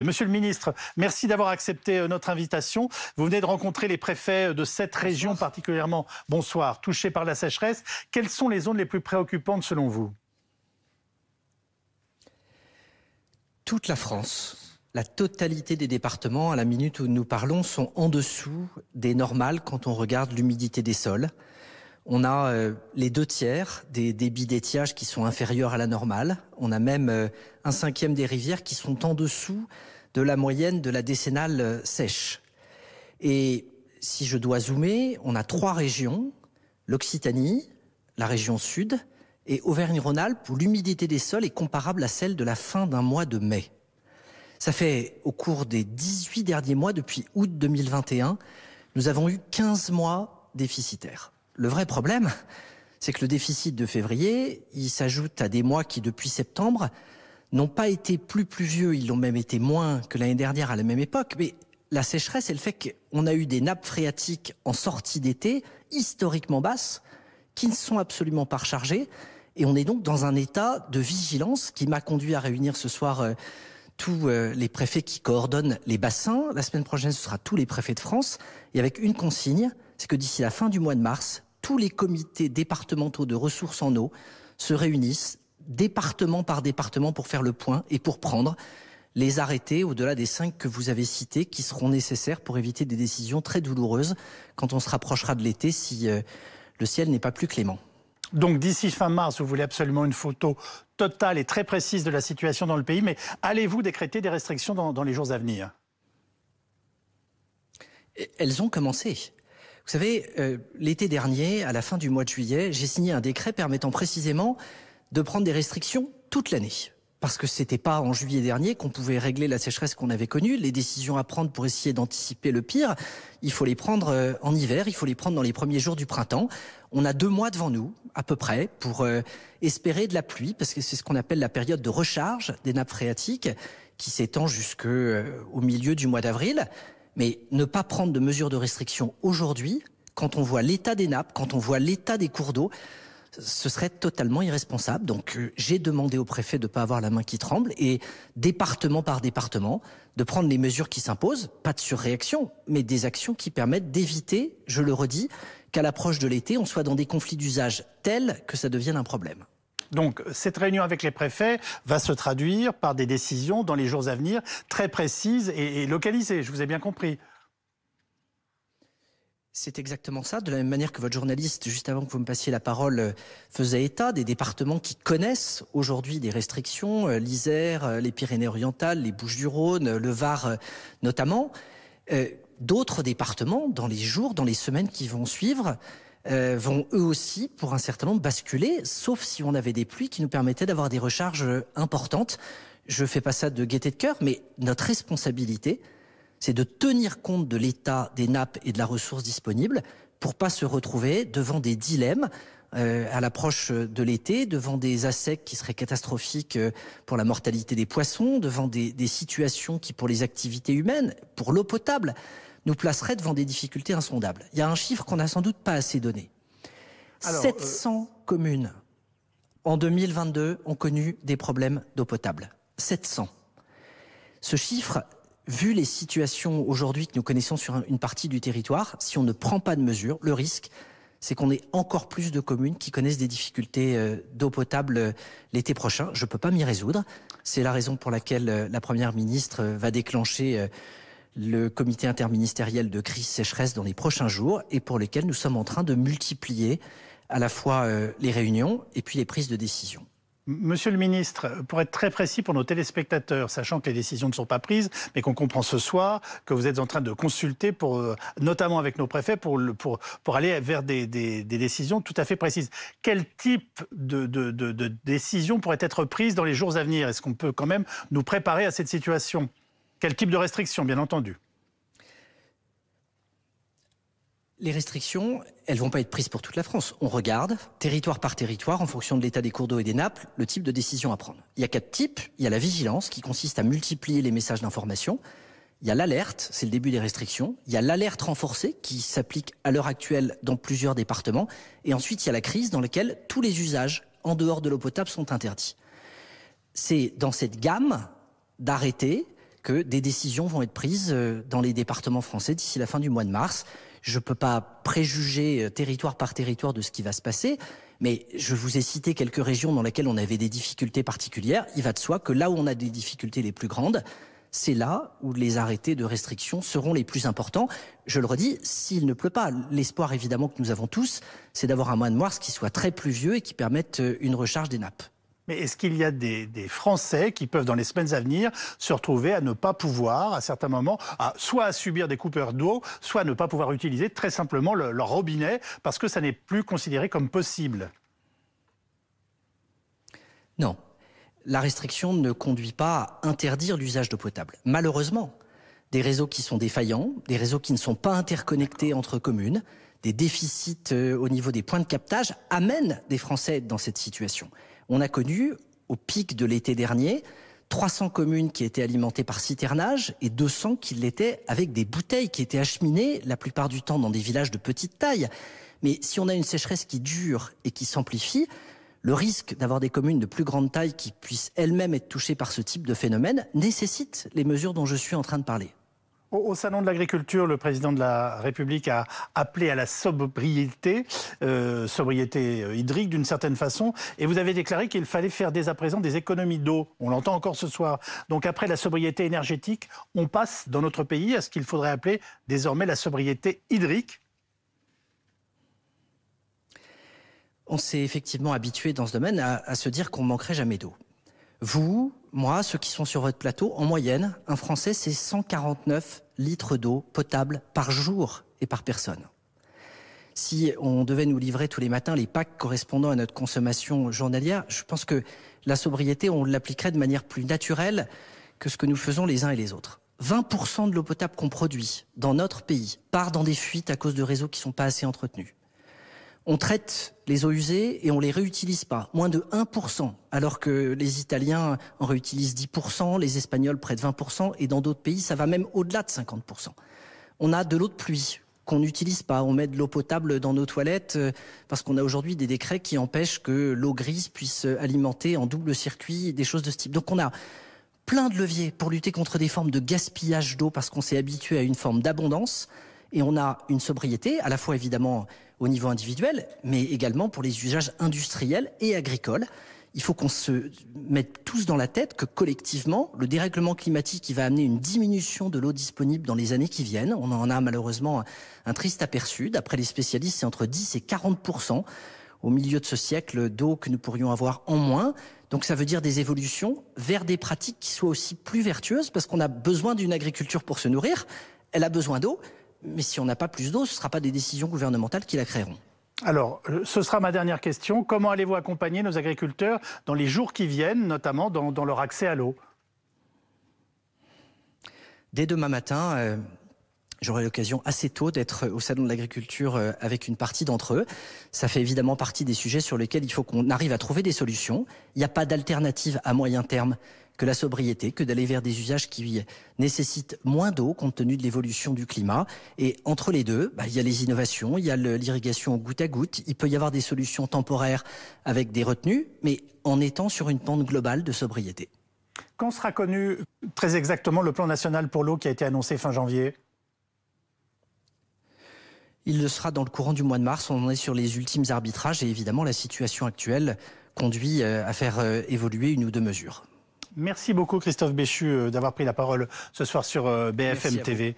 Monsieur le ministre, merci d'avoir accepté notre invitation. Vous venez de rencontrer les préfets de 7 régions particulièrement, touchées par la sécheresse. Quelles sont les zones les plus préoccupantes selon vous? Toute la France, la totalité des départements, à la minute où nous parlons, sont en dessous des normales quand on regarde l'humidité des sols. On a les 2/3 des débits d'étiage qui sont inférieurs à la normale. On a même 1/5 des rivières qui sont en dessous de la moyenne de la décennale sèche. Et si je dois zoomer, on a 3 régions, l'Occitanie, la région sud et Auvergne-Rhône-Alpes, où l'humidité des sols est comparable à celle de la fin d'un mois de mai. Ça fait, au cours des 18 derniers mois, depuis août 2021, nous avons eu 15 mois déficitaires. Le vrai problème, c'est que le déficit de février, il s'ajoute à des mois qui, depuis septembre, n'ont pas été plus pluvieux, ils l'ont même été moins que l'année dernière à la même époque. Mais la sécheresse, elle fait qu'on a eu des nappes phréatiques en sortie d'été, historiquement basses, qui ne sont absolument pas rechargées. Et on est donc dans un état de vigilance qui m'a conduit à réunir ce soir tous les préfets qui coordonnent les bassins. La semaine prochaine, ce sera tous les préfets de France. Et avec une consigne, c'est que d'ici la fin du mois de mars, tous les comités départementaux de ressources en eau se réunissent département par département pour faire le point et pour prendre les arrêtés au-delà des 5 que vous avez cités qui seront nécessaires pour éviter des décisions très douloureuses quand on se rapprochera de l'été si le ciel n'est pas plus clément. Donc d'ici fin mars, vous voulez absolument une photo totale et très précise de la situation dans le pays, mais allez-vous décréter des restrictions dans les jours à venir? Elles ont commencé. Vous savez, l'été dernier, à la fin du mois de juillet, j'ai signé un décret permettant précisément de prendre des restrictions toute l'année. Parce que c'était pas en juillet dernier qu'on pouvait régler la sécheresse qu'on avait connue. Les décisions à prendre pour essayer d'anticiper le pire, il faut les prendre en hiver, il faut les prendre dans les premiers jours du printemps. On a 2 mois devant nous, à peu près, pour espérer de la pluie, parce que c'est ce qu'on appelle la période de recharge des nappes phréatiques, qui s'étend jusqu'au milieu du mois d'avril. Mais ne pas prendre de mesures de restriction aujourd'hui, quand on voit l'état des nappes, quand on voit l'état des cours d'eau, ce serait totalement irresponsable. Donc j'ai demandé au préfet de ne pas avoir la main qui tremble et département par département de prendre les mesures qui s'imposent, pas de surréaction, mais des actions qui permettent d'éviter, je le redis, qu'à l'approche de l'été, on soit dans des conflits d'usage tels que ça devienne un problème. Donc cette réunion avec les préfets va se traduire par des décisions dans les jours à venir très précises et localisées, je vous ai bien compris. C'est exactement ça, de la même manière que votre journaliste, juste avant que vous me passiez la parole, faisait état des départements qui connaissent aujourd'hui des restrictions, l'Isère, les Pyrénées-Orientales, les Bouches-du-Rhône, le Var notamment. D'autres départements, dans les jours, dans les semaines qui vont suivre, vont eux aussi, pour un certain nombre, basculer, sauf si on avait des pluies qui nous permettaient d'avoir des recharges importantes. Je ne fais pas ça de gaieté de cœur, mais notre responsabilité, c'est de tenir compte de l'état des nappes et de la ressource disponible pour pas se retrouver devant des dilemmes à l'approche de l'été, devant des assecs qui seraient catastrophiques pour la mortalité des poissons, devant des situations qui, pour les activités humaines, pour l'eau potable, nous placeraient devant des difficultés insondables. Il y a un chiffre qu'on n'a sans doute pas assez donné. Alors, 700 communes en 2022 ont connu des problèmes d'eau potable. 700. Ce chiffre, vu les situations aujourd'hui que nous connaissons sur une partie du territoire, si on ne prend pas de mesures, le risque, c'est qu'on ait encore plus de communes qui connaissent des difficultés d'eau potable l'été prochain. Je ne peux pas m'y résoudre. C'est la raison pour laquelle la Première ministre va déclencher le comité interministériel de crise sécheresse dans les prochains jours et pour lesquels nous sommes en train de multiplier à la fois les réunions et puis les prises de décision. Monsieur le ministre, pour être très précis pour nos téléspectateurs, sachant que les décisions ne sont pas prises, mais qu'on comprend ce soir que vous êtes en train de consulter, notamment avec nos préfets, pour aller vers des décisions tout à fait précises. Quel type de décision pourrait être prise dans les jours à venir? Est-ce qu'on peut quand même nous préparer à cette situation? Quel type de restrictions, bien entendu? Les restrictions, elles ne vont pas être prises pour toute la France. On regarde, territoire par territoire, en fonction de l'état des cours d'eau et des nappes, le type de décision à prendre. Il y a 4 types. Il y a la vigilance, qui consiste à multiplier les messages d'information. Il y a l'alerte, c'est le début des restrictions. Il y a l'alerte renforcée, qui s'applique à l'heure actuelle dans plusieurs départements. Et ensuite, il y a la crise, dans laquelle tous les usages en dehors de l'eau potable sont interdits. C'est dans cette gamme d'arrêtés que des décisions vont être prises dans les départements français d'ici la fin du mois de mars. Je ne peux pas préjuger territoire par territoire de ce qui va se passer, mais je vous ai cité quelques régions dans lesquelles on avait des difficultés particulières. Il va de soi que là où on a des difficultés les plus grandes, c'est là où les arrêtés de restriction seront les plus importants. Je le redis, s'il ne pleut pas, l'espoir évidemment que nous avons tous, c'est d'avoir un mois de mars qui soit très pluvieux et qui permette une recharge des nappes. Mais est-ce qu'il y a des Français qui peuvent, dans les semaines à venir, se retrouver à ne pas pouvoir, à certains moments, soit à subir des coupures d'eau, soit à ne pas pouvoir utiliser très simplement leur robinet, parce que ça n'est plus considéré comme possible? Non. La restriction ne conduit pas à interdire l'usage d'eau potable. Malheureusement, des réseaux qui sont défaillants, des réseaux qui ne sont pas interconnectés entre communes, des déficits au niveau des points de captage amènent des Français dans cette situation. On a connu, au pic de l'été dernier, 300 communes qui étaient alimentées par citernage et 200 qui l'étaient avec des bouteilles qui étaient acheminées, la plupart du temps dans des villages de petite taille. Mais si on a une sécheresse qui dure et qui s'amplifie, le risque d'avoir des communes de plus grande taille qui puissent elles-mêmes être touchées par ce type de phénomène nécessite les mesures dont je suis en train de parler. Au Salon de l'Agriculture, le président de la République a appelé à la sobriété hydrique d'une certaine façon. Et vous avez déclaré qu'il fallait faire dès à présent des économies d'eau. On l'entend encore ce soir. Donc après la sobriété énergétique, on passe dans notre pays à ce qu'il faudrait appeler désormais la sobriété hydrique. On s'est effectivement habitué dans ce domaine à se dire qu'on ne manquerait jamais d'eau. Vous, moi, ceux qui sont sur votre plateau, en moyenne, un Français, c'est 149 litres d'eau potable par jour et par personne. Si on devait nous livrer tous les matins les packs correspondant à notre consommation journalière, je pense que la sobriété, on l'appliquerait de manière plus naturelle que ce que nous faisons les uns et les autres. 20% de l'eau potable qu'on produit dans notre pays part dans des fuites à cause de réseaux qui ne sont pas assez entretenus. On traite les eaux usées et on les réutilise pas, moins de 1%, alors que les Italiens en réutilisent 10%, les Espagnols près de 20%, et dans d'autres pays, ça va même au-delà de 50%. On a de l'eau de pluie qu'on n'utilise pas, on met de l'eau potable dans nos toilettes, parce qu'on a aujourd'hui des décrets qui empêchent que l'eau grise puisse alimenter en double circuit des choses de ce type. Donc on a plein de leviers pour lutter contre des formes de gaspillage d'eau, parce qu'on s'est habitué à une forme d'abondance, et on a une sobriété, à la fois évidemment au niveau individuel, mais également pour les usages industriels et agricoles. Il faut qu'on se mette tous dans la tête que collectivement, le dérèglement climatique qui va amener une diminution de l'eau disponible dans les années qui viennent. On en a malheureusement un triste aperçu. D'après les spécialistes, c'est entre 10 et 40% au milieu de ce siècle d'eau que nous pourrions avoir en moins. Donc ça veut dire des évolutions vers des pratiques qui soient aussi plus vertueuses, parce qu'on a besoin d'une agriculture pour se nourrir. Elle a besoin d'eau. Mais si on n'a pas plus d'eau, ce ne sera pas des décisions gouvernementales qui la créeront. Alors, ce sera ma dernière question. Comment allez-vous accompagner nos agriculteurs dans les jours qui viennent, notamment dans leur accès à l'eau? Dès demain matin, j'aurai l'occasion assez tôt d'être au Salon de l'Agriculture avec une partie d'entre eux. Ça fait évidemment partie des sujets sur lesquels il faut qu'on arrive à trouver des solutions. Il n'y a pas d'alternative à moyen terme que la sobriété, que d'aller vers des usages qui nécessitent moins d'eau compte tenu de l'évolution du climat. Et entre les deux, il y a les innovations, il y a l'irrigation au goutte à goutte, il peut y avoir des solutions temporaires avec des retenues, mais en étant sur une pente globale de sobriété. Quand sera connu très exactement le plan national pour l'eau qui a été annoncé fin janvier ? Il le sera dans le courant du mois de mars. On en est sur les ultimes arbitrages et évidemment la situation actuelle conduit à faire évoluer une ou deux mesures. Merci beaucoup Christophe Béchu d'avoir pris la parole ce soir sur BFM TV.